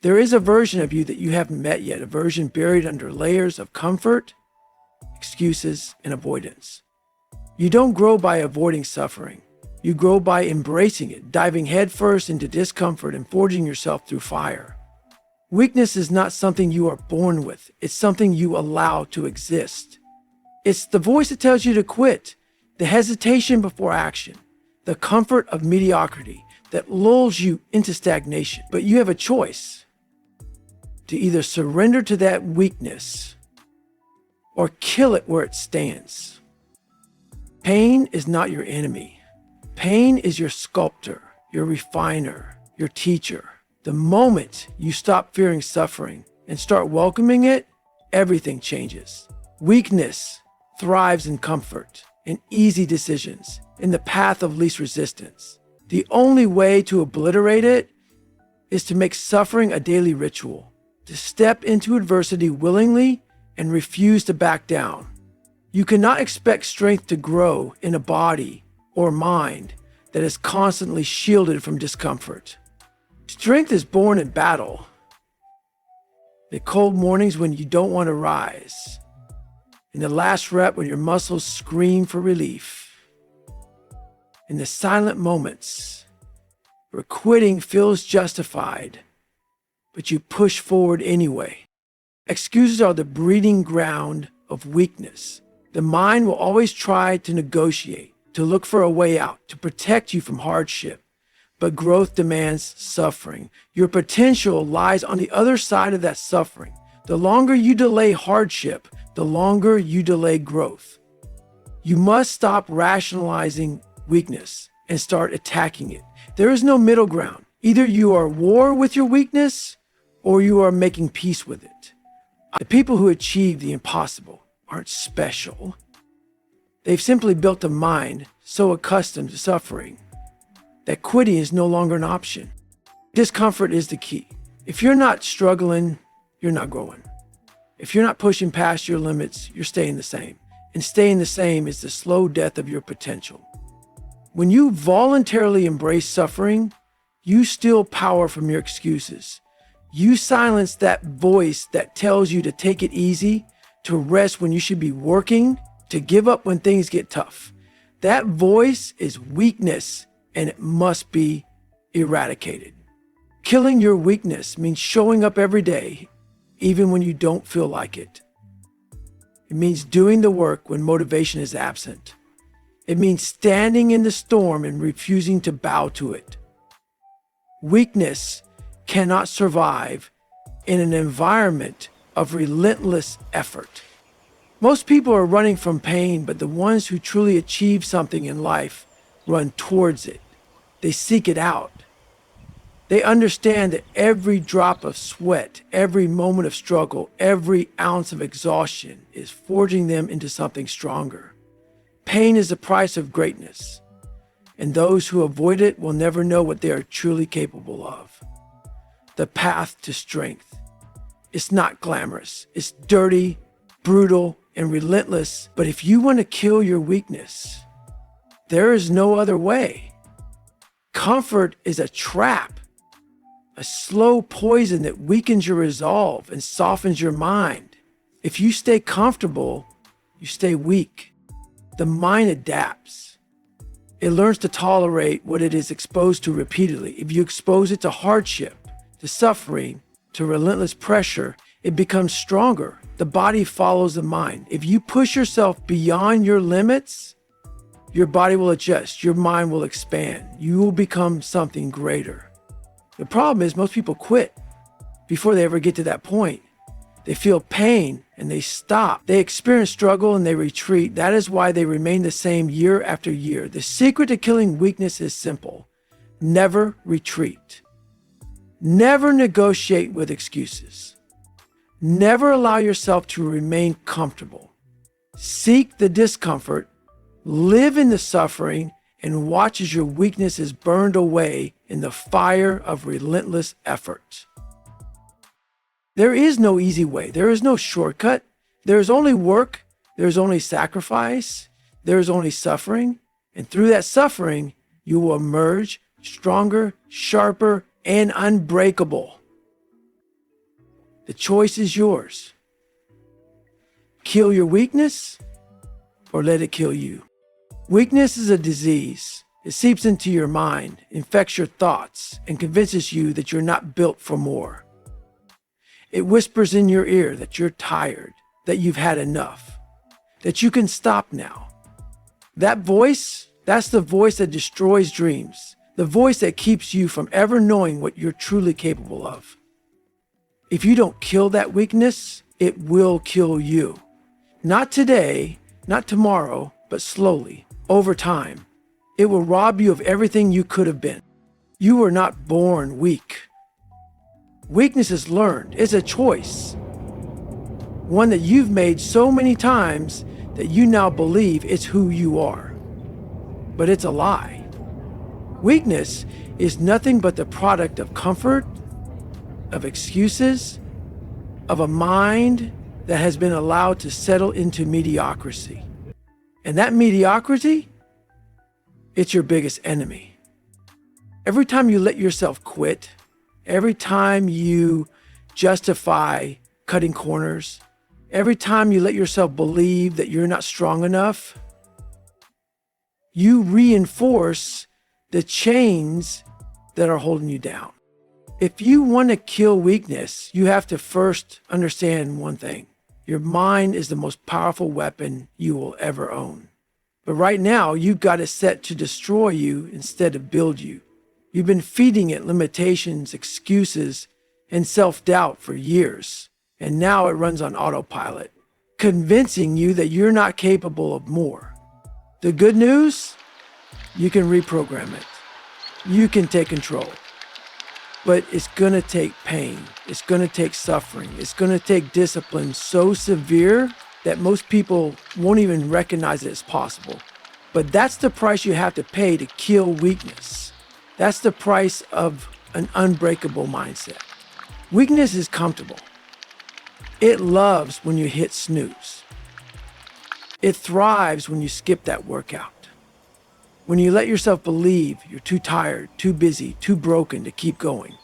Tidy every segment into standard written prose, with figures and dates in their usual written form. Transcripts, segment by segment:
There is a version of you that you haven't met yet, a version buried under layers of comfort, excuses, and avoidance. You don't grow by avoiding suffering. You grow by embracing it, diving headfirst into discomfort and forging yourself through fire. Weakness is not something you are born with. It's something you allow to exist. It's the voice that tells you to quit, the hesitation before action, the comfort of mediocrity that lulls you into stagnation. But you have a choice to either surrender to that weakness or kill it where it stands. Pain is not your enemy. Pain is your sculptor, your refiner, your teacher. The moment you stop fearing suffering and start welcoming it, everything changes. Weakness thrives in comfort, in easy decisions, in the path of least resistance. The only way to obliterate it is to make suffering a daily ritual, to step into adversity willingly and refuse to back down. You cannot expect strength to grow in a body or mind that is constantly shielded from discomfort. Strength is born in battle. The cold mornings when you don't want to rise. In the last rep when your muscles scream for relief. In the silent moments where quitting feels justified, but you push forward anyway. Excuses are the breeding ground of weakness. The mind will always try to negotiate, to look for a way out, to protect you from hardship. But growth demands suffering. Your potential lies on the other side of that suffering. The longer you delay hardship, the longer you delay growth. You must stop rationalizing weakness and start attacking it. There is no middle ground. Either you are at war with your weakness or you are making peace with it. The people who achieve the impossible aren't special. They've simply built a mind so accustomed to suffering that quitting is no longer an option. Discomfort is the key. If you're not struggling, you're not growing. If you're not pushing past your limits, you're staying the same. And staying the same is the slow death of your potential. When you voluntarily embrace suffering, you steal power from your excuses. You silence that voice that tells you to take it easy, to rest when you should be working, to give up when things get tough. That voice is weakness, and it must be eradicated. Killing your weakness means showing up every day, even when you don't feel like it. It means doing the work when motivation is absent. It means standing in the storm and refusing to bow to it. Weakness cannot survive in an environment of relentless effort. Most people are running from pain, but the ones who truly achieve something in life run towards it. They seek it out. They understand that every drop of sweat, every moment of struggle, every ounce of exhaustion is forging them into something stronger. Pain is the price of greatness, and those who avoid it will never know what they are truly capable of. The path to strength. It's not glamorous. It's dirty, brutal, and relentless. But if you want to kill your weakness, there is no other way. Comfort is a trap, a slow poison that weakens your resolve and softens your mind. If you stay comfortable, you stay weak. The mind adapts. It learns to tolerate what it is exposed to repeatedly. If you expose it to hardship, to suffering, to relentless pressure, it becomes stronger. The body follows the mind. If you push yourself beyond your limits, your body will adjust, your mind will expand. You will become something greater. The problem is most people quit before they ever get to that point. They feel pain and they stop. They experience struggle and they retreat. That is why they remain the same year after year. The secret to killing weakness is simple. Never retreat. Never negotiate with excuses. Never allow yourself to remain comfortable. Seek the discomfort, live in the suffering, and watch as your weakness is burned away in the fire of relentless effort. There is no easy way. There is no shortcut. There is only work. There is only sacrifice. There is only suffering. And through that suffering, you will emerge stronger, sharper, and unbreakable. The choice is yours. Kill your weakness or let it kill you. Weakness is a disease. It seeps into your mind, infects your thoughts, and convinces you that you're not built for more. It whispers in your ear that you're tired, that you've had enough, that you can stop now. That voice, that's the voice that destroys dreams, the voice that keeps you from ever knowing what you're truly capable of. If you don't kill that weakness, it will kill you. Not today, not tomorrow, but slowly, over time. It will rob you of everything you could have been. You were not born weak. Weakness is learned. It's a choice. One that you've made so many times that you now believe it's who you are. But it's a lie. Weakness is nothing but the product of comfort, of excuses, of a mind that has been allowed to settle into mediocrity. And that mediocrity, it's your biggest enemy. Every time you let yourself quit, every time you justify cutting corners, every time you let yourself believe that you're not strong enough, you reinforce the chains that are holding you down. If you want to kill weakness, you have to first understand one thing. Your mind is the most powerful weapon you will ever own. But right now, you've got it set to destroy you instead of build you. You've been feeding it limitations, excuses, and self-doubt for years. And now it runs on autopilot, convincing you that you're not capable of more. The good news? You can reprogram it. You can take control. But it's gonna take pain. It's gonna take suffering. It's gonna take discipline so severe that most people won't even recognize it as possible. But that's the price you have to pay to kill weakness. That's the price of an unbreakable mindset. Weakness is comfortable. It loves when you hit snooze. It thrives when you skip that workout. When you let yourself believe you're too tired, too busy, too broken to keep going.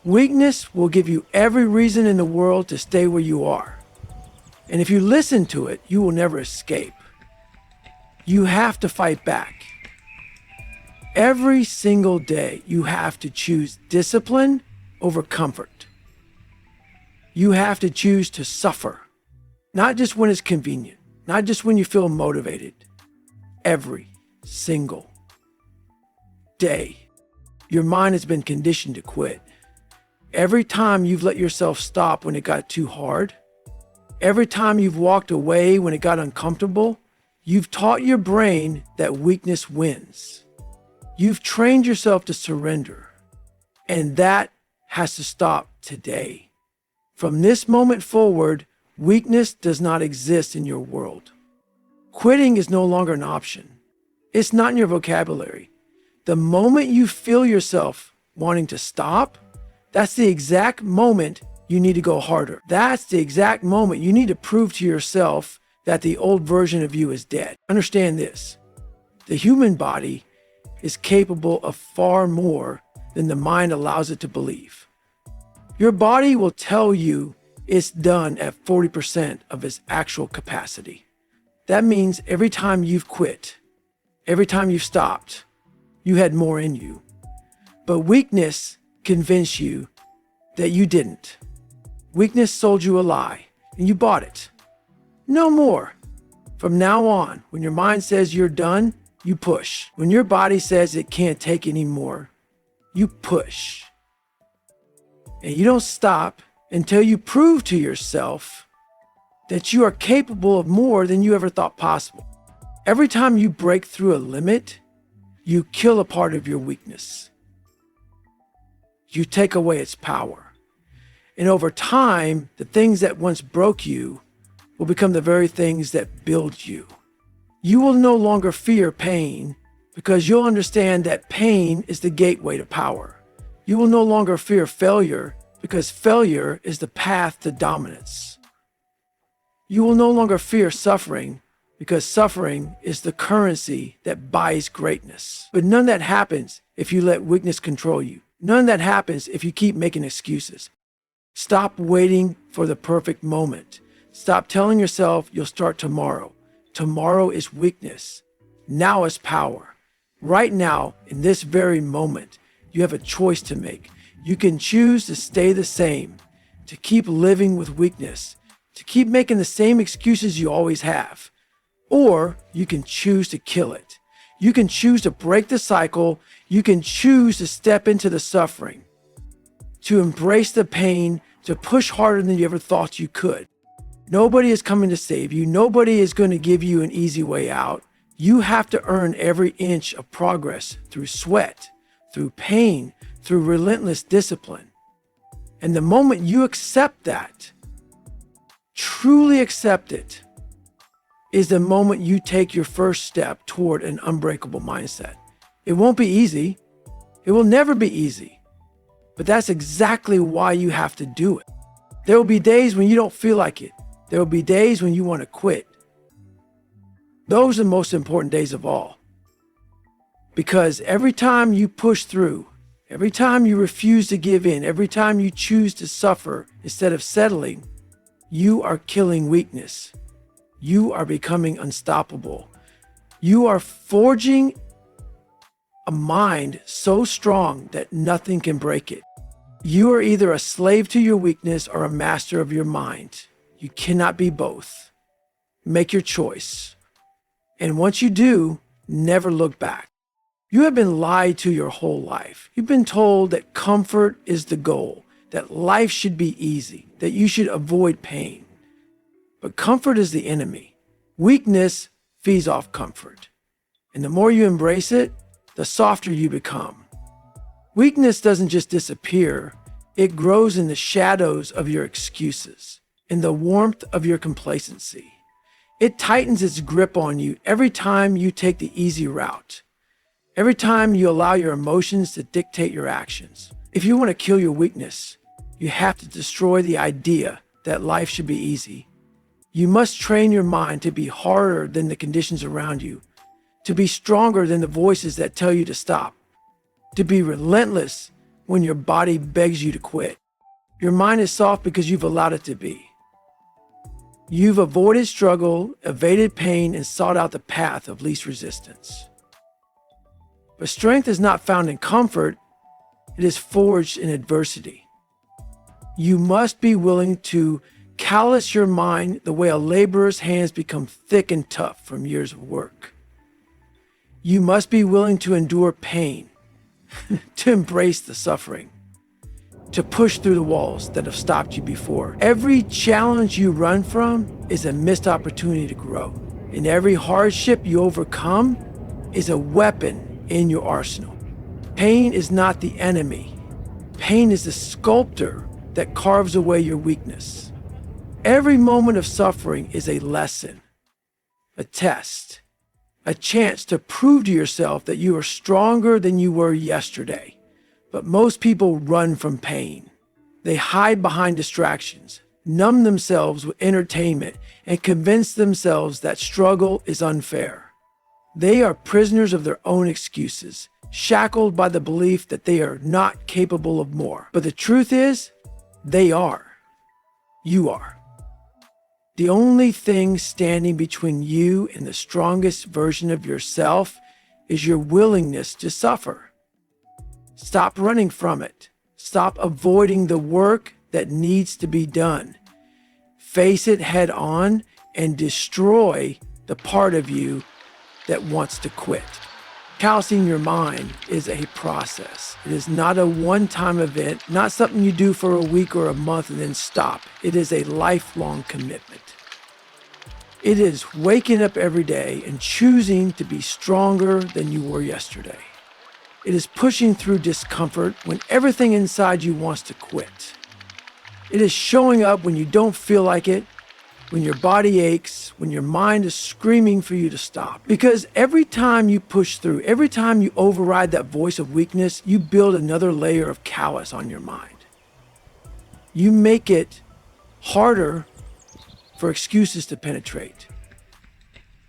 Weakness will give you every reason in the world to stay where you are. And if you listen to it, you will never escape. You have to fight back. Every single day, you have to choose discipline over comfort. You have to choose to suffer, not just when it's convenient, not just when you feel motivated. Every single day, your mind has been conditioned to quit. Every time you've let yourself stop when it got too hard, every time you've walked away when it got uncomfortable, you've taught your brain that weakness wins. You've trained yourself to surrender, and that has to stop today. From this moment forward, weakness does not exist in your world. Quitting is no longer an option. It's not in your vocabulary. The moment you feel yourself wanting to stop, that's the exact moment you need to go harder. That's the exact moment you need to prove to yourself that the old version of you is dead. Understand this. The human body is capable of far more than the mind allows it to believe. Your body will tell you it's done at 40% of its actual capacity. That means every time you've quit, every time you've stopped, you had more in you. But weakness convinced you that you didn't. Weakness sold you a lie, and you bought it. No more. From now on, when your mind says you're done, you push. When your body says it can't take anymore, you push. And you don't stop until you prove to yourself that you are capable of more than you ever thought possible. Every time you break through a limit, you kill a part of your weakness. You take away its power. And over time, the things that once broke you will become the very things that build you. You will no longer fear pain because you'll understand that pain is the gateway to power. You will no longer fear failure because failure is the path to dominance. You will no longer fear suffering because suffering is the currency that buys greatness. But none of that happens if you let weakness control you. None of that happens if you keep making excuses. Stop waiting for the perfect moment. Stop telling yourself you'll start tomorrow. Tomorrow is weakness. Now is power. Right now, in this very moment, you have a choice to make. You can choose to stay the same, to keep living with weakness, to keep making the same excuses you always have. Or you can choose to kill it. You can choose to break the cycle. You can choose to step into the suffering, to embrace the pain, to push harder than you ever thought you could. Nobody is coming to save you. Nobody is going to give you an easy way out. You have to earn every inch of progress through sweat, through pain, through relentless discipline. And the moment you accept that, truly accept it, is the moment you take your first step toward an unbreakable mindset. It won't be easy. It will never be easy. But that's exactly why you have to do it. There will be days when you don't feel like it. There will be days when you want to quit. Those are the most important days of all. Because every time you push through, every time you refuse to give in, every time you choose to suffer instead of settling, you are killing weakness. You are becoming unstoppable. You are forging a mind so strong that nothing can break it. You are either a slave to your weakness or a master of your mind. You cannot be both. Make your choice. And once you do, never look back. You have been lied to your whole life. You've been told that comfort is the goal, that life should be easy, that you should avoid pain. But comfort is the enemy. Weakness feeds off comfort. And the more you embrace it, the softer you become. Weakness doesn't just disappear. It grows in the shadows of your excuses, in the warmth of your complacency. It tightens its grip on you every time you take the easy route, every time you allow your emotions to dictate your actions. If you want to kill your weakness, you have to destroy the idea that life should be easy. You must train your mind to be harder than the conditions around you, to be stronger than the voices that tell you to stop, to be relentless when your body begs you to quit. Your mind is soft because you've allowed it to be. You've avoided struggle, evaded pain, and sought out the path of least resistance. But strength is not found in comfort, it is forged in adversity. You must be willing to callous your mind the way a laborer's hands become thick and tough from years of work. You must be willing to endure pain, to embrace the suffering, to push through the walls that have stopped you before. Every challenge you run from is a missed opportunity to grow. And every hardship you overcome is a weapon in your arsenal. Pain is not the enemy. Pain is the sculptor that carves away your weakness. Every moment of suffering is a lesson, a test, a chance to prove to yourself that you are stronger than you were yesterday. But most people run from pain. They hide behind distractions, numb themselves with entertainment, and convince themselves that struggle is unfair. They are prisoners of their own excuses, shackled by the belief that they are not capable of more. But the truth is, they are. You are. The only thing standing between you and the strongest version of yourself is your willingness to suffer. Stop running from it. Stop avoiding the work that needs to be done. Face it head on and destroy the part of you that wants to quit. Callousing your mind is a process. It is not a one-time event, not something you do for a week or a month and then stop. It is a lifelong commitment. It is waking up every day and choosing to be stronger than you were yesterday. It is pushing through discomfort when everything inside you wants to quit. It is showing up when you don't feel like it, when your body aches, when your mind is screaming for you to stop. Because every time you push through, every time you override that voice of weakness, you build another layer of callous on your mind. You make it harder for excuses to penetrate,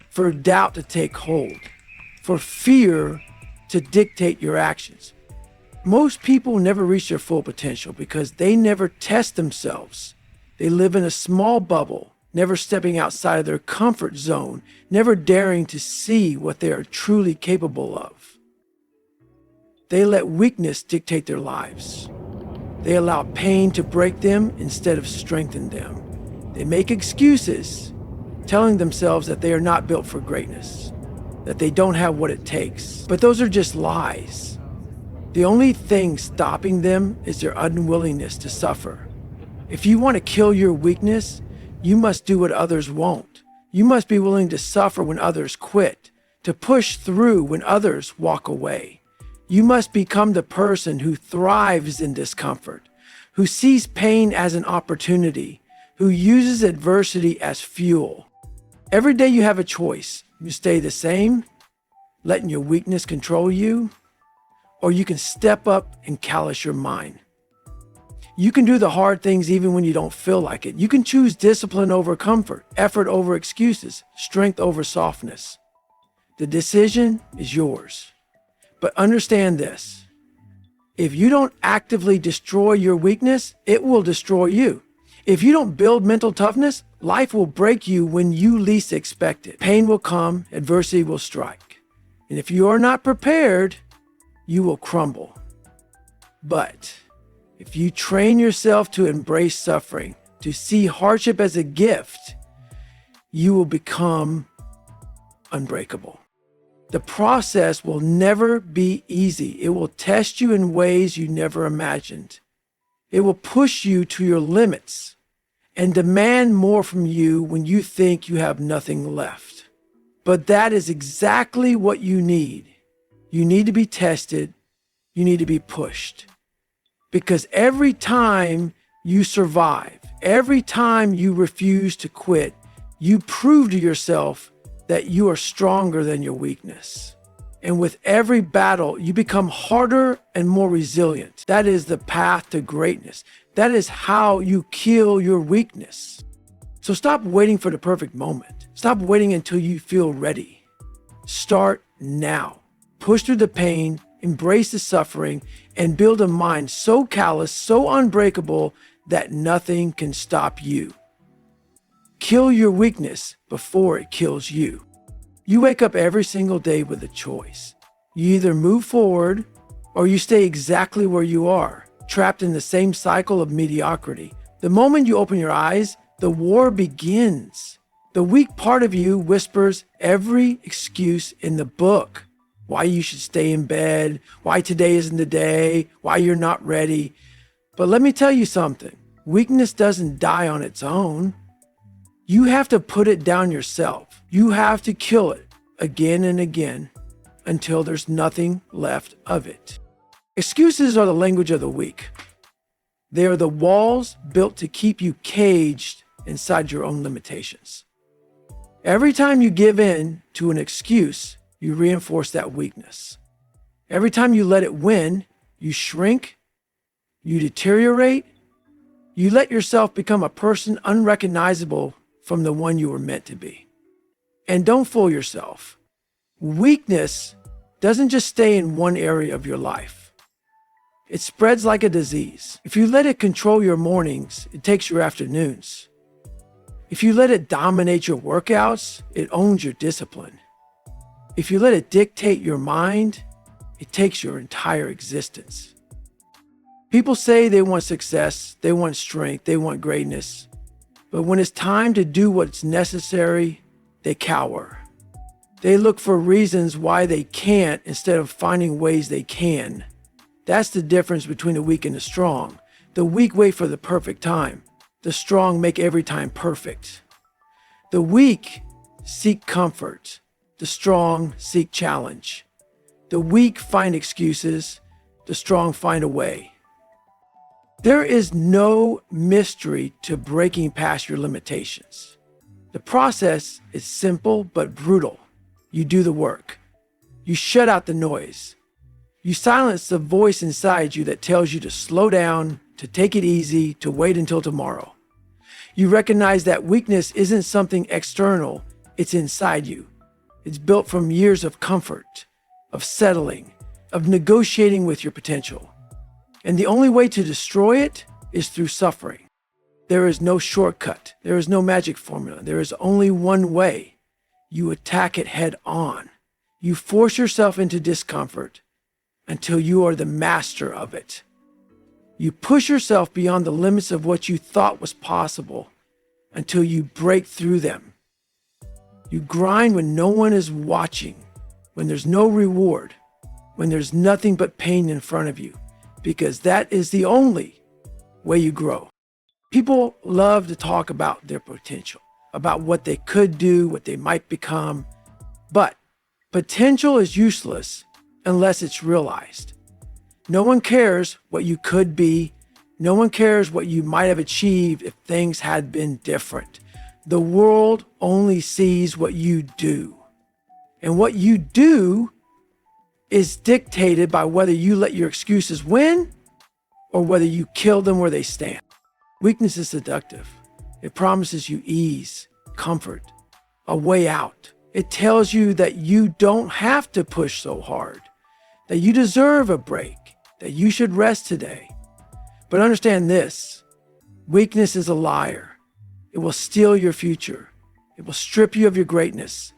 for doubt to take hold, for fear to dictate your actions. Most people never reach their full potential because they never test themselves. They live in a small bubble, never stepping outside of their comfort zone, never daring to see what they are truly capable of. They let weakness dictate their lives. They allow pain to break them instead of strengthen them. They make excuses, telling themselves that they are not built for greatness, that they don't have what it takes. But those are just lies. The only thing stopping them is their unwillingness to suffer. If you want to kill your weakness, you must do what others won't. You must be willing to suffer when others quit, to push through when others walk away. You must become the person who thrives in discomfort, who sees pain as an opportunity, who uses adversity as fuel. Every day you have a choice. You stay the same, letting your weakness control you, or you can step up and callous your mind. You can do the hard things even when you don't feel like it. You can choose discipline over comfort, effort over excuses, strength over softness. The decision is yours. But understand this. If you don't actively destroy your weakness, it will destroy you. If you don't build mental toughness, life will break you when you least expect it. Pain will come, adversity will strike. And if you are not prepared, you will crumble. But if you train yourself to embrace suffering, to see hardship as a gift, you will become unbreakable. The process will never be easy. It will test you in ways you never imagined. It will push you to your limits and demand more from you when you think you have nothing left. But that is exactly what you need. You need to be tested. You need to be pushed. Because every time you survive, every time you refuse to quit, you prove to yourself that you are stronger than your weakness. And with every battle, you become harder and more resilient. That is the path to greatness. That is how you kill your weakness. So stop waiting for the perfect moment. Stop waiting until you feel ready. Start now. Push through the pain, embrace the suffering, and build a mind so callous, so unbreakable that nothing can stop you. Kill your weakness before it kills you. You wake up every single day with a choice. You either move forward or you stay exactly where you are, trapped in the same cycle of mediocrity. The moment you open your eyes, the war begins. The weak part of you whispers every excuse in the book. Why you should stay in bed, why today isn't the day, why you're not ready. But let me tell you something. Weakness doesn't die on its own. You have to put it down yourself. You have to kill it again and again until there's nothing left of it. Excuses are the language of the weak. They are the walls built to keep you caged inside your own limitations. Every time you give in to an excuse, you reinforce that weakness. Every time you let it win, you shrink, you deteriorate, you let yourself become a person unrecognizable from the one you were meant to be. And don't fool yourself. Weakness doesn't just stay in one area of your life. It spreads like a disease. If you let it control your mornings, it takes your afternoons. If you let it dominate your workouts, it owns your discipline. If you let it dictate your mind, it takes your entire existence. People say they want success, they want strength, they want greatness. But when it's time to do what's necessary, they cower. They look for reasons why they can't instead of finding ways they can. That's the difference between the weak and the strong. The weak wait for the perfect time. The strong make every time perfect. The weak seek comfort. The strong seek challenge. The weak find excuses. The strong find a way. There is no mystery to breaking past your limitations. The process is simple but brutal. You do the work. You shut out the noise. You silence the voice inside you that tells you to slow down, to take it easy, to wait until tomorrow. You recognize that weakness isn't something external, it's inside you. It's built from years of comfort, of settling, of negotiating with your potential. And the only way to destroy it is through suffering. There is no shortcut. There is no magic formula. There is only one way. You attack it head on. You force yourself into discomfort until you are the master of it. You push yourself beyond the limits of what you thought was possible until you break through them. You grind when no one is watching, when there's no reward, when there's nothing but pain in front of you, because that is the only way you grow. People love to talk about their potential, about what they could do, what they might become, but potential is useless unless it's realized. No one cares what you could be. No one cares what you might have achieved if things had been different. The world only sees what you do. And what you do is dictated by whether you let your excuses win or whether you kill them where they stand. Weakness is seductive. It promises you ease, comfort, a way out. It tells you that you don't have to push so hard, that you deserve a break, that you should rest today. But understand this, weakness is a liar. It will steal your future. It will strip you of your greatness.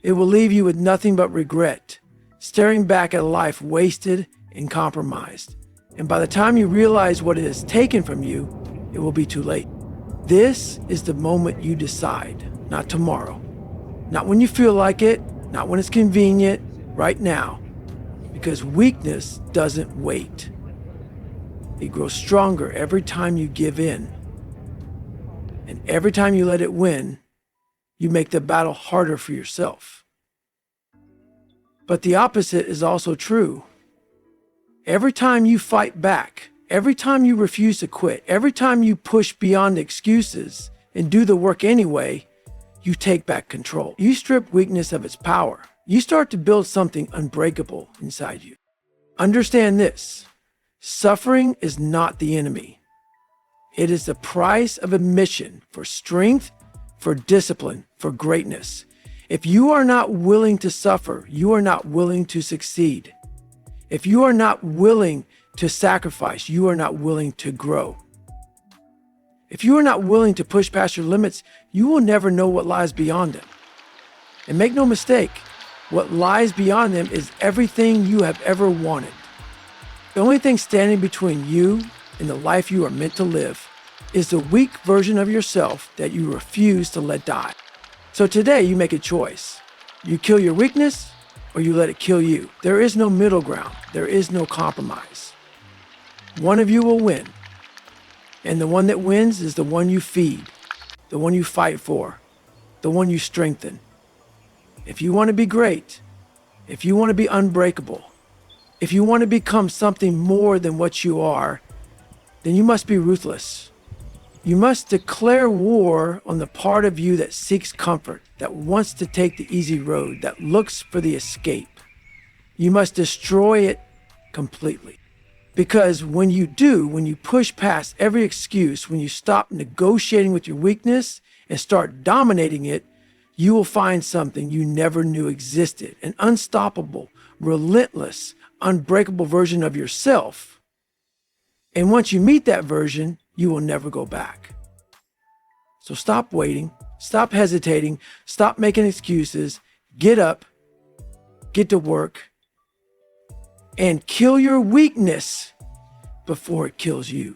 It will leave you with nothing but regret, staring back at a life wasted and compromised. And by the time you realize what it has taken from you, it will be too late. This is the moment you decide, not tomorrow. Not when you feel like it, not when it's convenient, right now. Because weakness doesn't wait. It grows stronger every time you give in. And every time you let it win, you make the battle harder for yourself. But the opposite is also true. Every time you fight back, every time you refuse to quit, every time you push beyond excuses and do the work anyway, you take back control. You strip weakness of its power. You start to build something unbreakable inside you. Understand this, suffering is not the enemy. It is the price of admission for strength, for discipline, for greatness. If you are not willing to suffer, you are not willing to succeed. If you are not willing to sacrifice, you are not willing to grow. If you are not willing to push past your limits, you will never know what lies beyond them. And make no mistake, what lies beyond them is everything you have ever wanted. The only thing standing between you and the life you are meant to live is the weak version of yourself that you refuse to let die. So today you make a choice. You kill your weakness or you let it kill you. There is no middle ground. There is no compromise. One of you will win. And the one that wins is the one you feed, the one you fight for, the one you strengthen. If you want to be great, if you want to be unbreakable, if you want to become something more than what you are, then you must be ruthless. You must declare war on the part of you that seeks comfort, that wants to take the easy road, that looks for the escape. You must destroy it completely. Because when you do, when you push past every excuse, when you stop negotiating with your weakness and start dominating it, you will find something you never knew existed, an unstoppable, relentless, unbreakable version of yourself. And once you meet that version, you will never go back. So stop waiting, stop hesitating, stop making excuses, get up, get to work, and kill your weakness before it kills you.